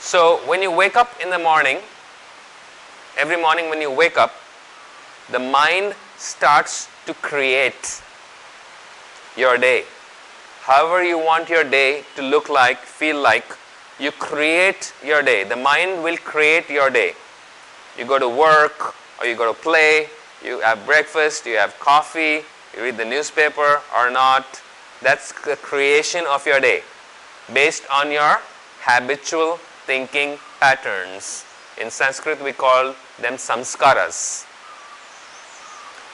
So when you wake up in the morning, every morning when you wake up, the mind starts to create your day. However you want your day to look like, feel like, you create your day. The mind will create your day. You go to work or you go to play, you have breakfast, you have coffee, you read the newspaper or not. That's the creation of your day based on your habitual thinking patterns. In Sanskrit we call them samskaras.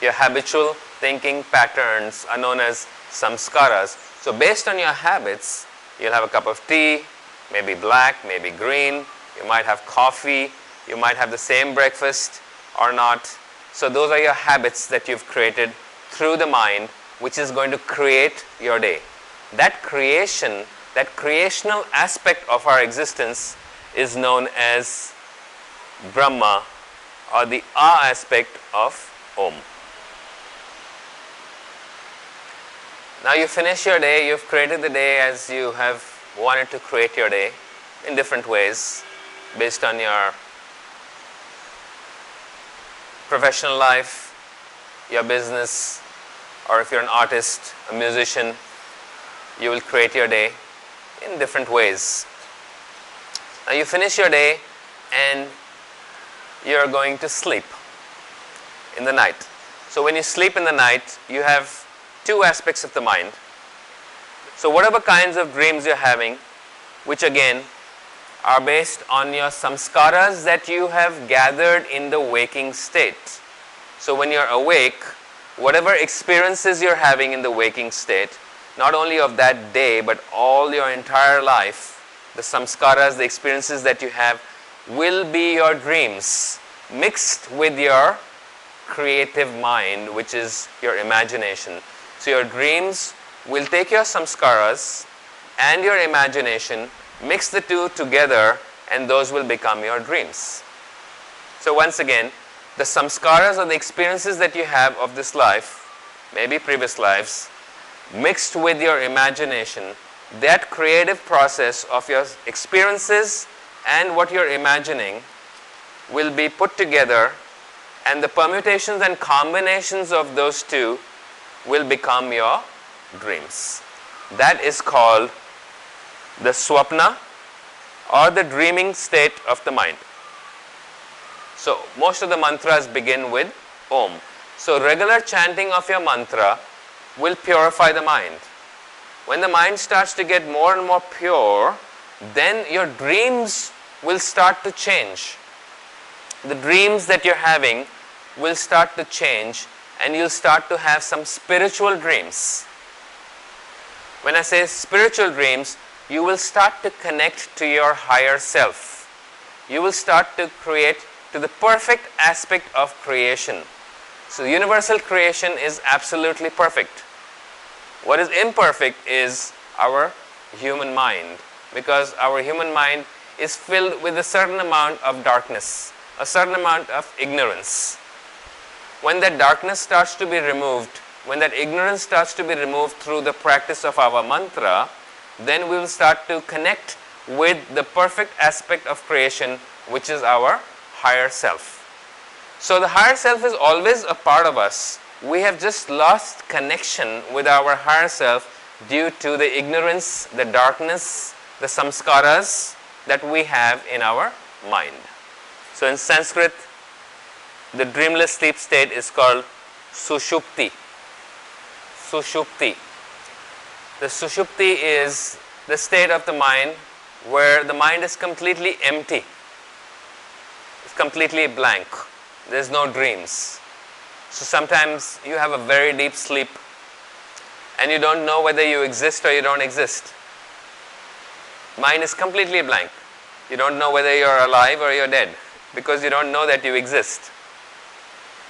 Your habitual thinking patterns are known as samskaras. So based on your habits, you'll have a cup of tea, maybe black, maybe green, you might have coffee, you might have the same breakfast or not. So those are your habits that you've created through the mind, which is going to create your day. That creation, that creational aspect of our existence is known as Brahma, or the aspect of Om. Now you finish your day, you've created the day as you have wanted to create your day in different ways based on your professional life, your business, or if you're an artist, a musician, you will create your day in different ways. Now you finish your day and you're going to sleep in the night. So when you sleep in the night, you have two aspects of the mind. So whatever kinds of dreams you're having, which again are based on your samskaras that you have gathered in the waking state. So when you're awake, whatever experiences you're having in the waking state, not only of that day but all your entire life, the samskaras, the experiences that you have will be your dreams mixed with your creative mind, which is your imagination. So your dreams will take your samskaras and your imagination, mix the two together, and those will become your dreams. So once again, the samskaras or the experiences that you have of this life, maybe previous lives, mixed with your imagination, that creative process of your experiences and what you're imagining will be put together, and the permutations and combinations of those two will become your dreams. That is called the swapna, or the dreaming state of the mind. So most of the mantras begin with Om. So regular chanting of your mantra will purify the mind. When the mind starts to get more and more pure, then your dreams will start to change. The dreams that you're having will start to change, and you'll start to have some spiritual dreams. When I say spiritual dreams, you will start to connect to your higher self. You will start to create to the perfect aspect of creation. So universal creation is absolutely perfect. What is imperfect is our human mind, because our human mind is filled with a certain amount of darkness, a certain amount of ignorance. When that darkness starts to be removed, when that ignorance starts to be removed through the practice of our mantra, then we will start to connect with the perfect aspect of creation, which is our higher self. So the higher self is always a part of us. We have just lost connection with our higher self due to the ignorance, the darkness, the samskaras that we have in our mind. So in Sanskrit, the dreamless sleep state is called sushupti. Sushupti. The sushupti is the state of the mind where the mind is completely empty. It's completely blank. There's no dreams. So sometimes you have a very deep sleep and you don't know whether you exist or you don't exist. Mind is completely blank. You don't know whether you're alive or you're dead because you don't know that you exist.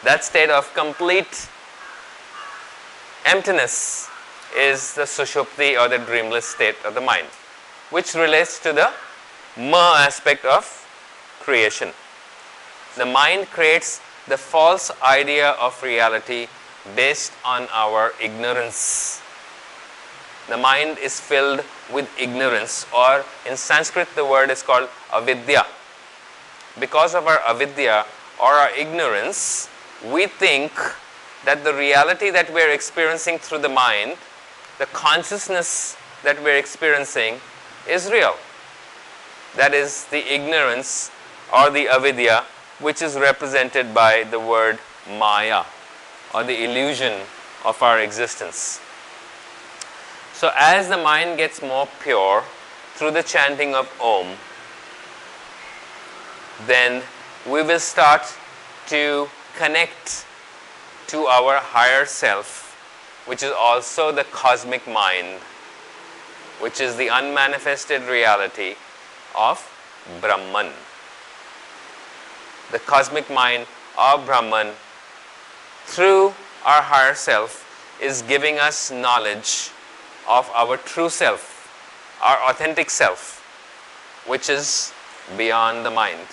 That state of complete emptiness is the sushupti, or the dreamless state of the mind, which relates to the ma aspect of creation. The mind creates the false idea of reality based on our ignorance. the mind is filled with ignorance, or in Sanskrit the word is called avidya. Because of our avidya or our ignorance, we think that the reality that we are experiencing through the mind, the consciousness that we are experiencing, is real. That is the ignorance or the avidya, which is represented by the word maya, or the illusion of our existence. So as the mind gets more pure through the chanting of Om, then we will start to connect to our higher self, which is also the cosmic mind, which is the unmanifested reality of Brahman. The cosmic mind of Brahman, through our higher self, is giving us knowledge of our true self, our authentic self, which is beyond the mind.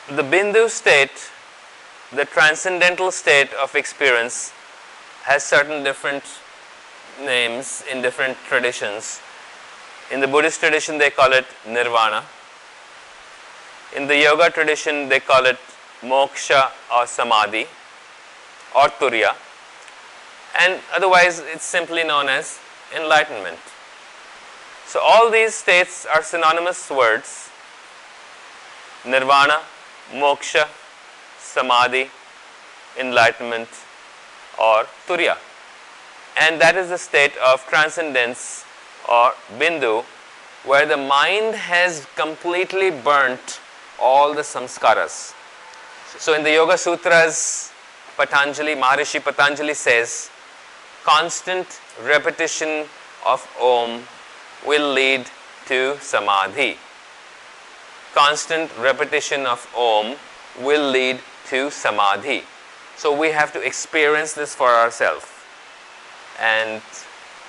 The Bindu state, the transcendental state of experience, has certain different names in different traditions. In the Buddhist tradition they call it nirvana. In the yoga tradition they call it moksha or samadhi or turiya, and otherwise it's simply known as enlightenment. So all these states are synonymous words: nirvana, moksha, samadhi, enlightenment, or turiya. And that is the state of transcendence or bindu, where the mind has completely burnt all the samskaras. So in the Yoga Sutras, Maharishi Patanjali says, constant repetition of Om will lead to samadhi. Constant repetition of Om will lead to samadhi. So we have to experience this for ourselves. And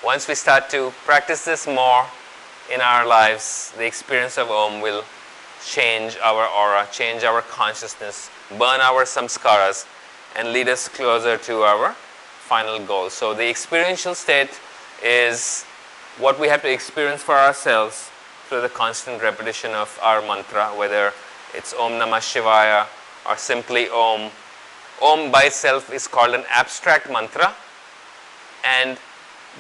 once we start to practice this more in our lives, the experience of Om will change our aura, change our consciousness, burn our samskaras, and lead us closer to our final goal. So the experiential state is what we have to experience for ourselves through the constant repetition of our mantra, whether it's Om Namah Shivaya or simply Om. Om by itself is called an abstract mantra, and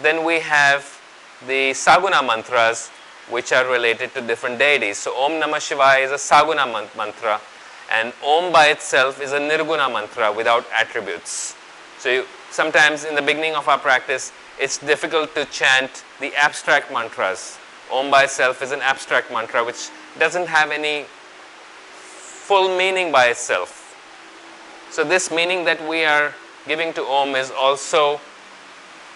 then we have the Saguna mantras, which are related to different deities. So Om Namah Shivaya is a Saguna mantra, and Om by itself is a Nirguna mantra without attributes. So sometimes in the beginning of our practice, it's difficult to chant the abstract mantras. Om by itself is an abstract mantra which doesn't have any full meaning by itself. So this meaning that we are giving to Om is also,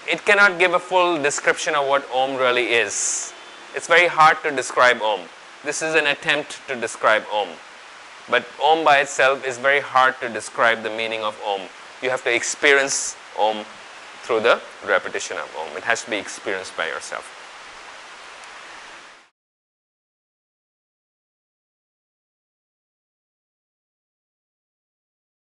it cannot give a full description of what Om really is. It's very hard to describe Om. This is an attempt to describe Om. But Om by itself is very hard to describe the meaning of Om. You have to experience Om through the repetition of Om. It has to be experienced by yourself.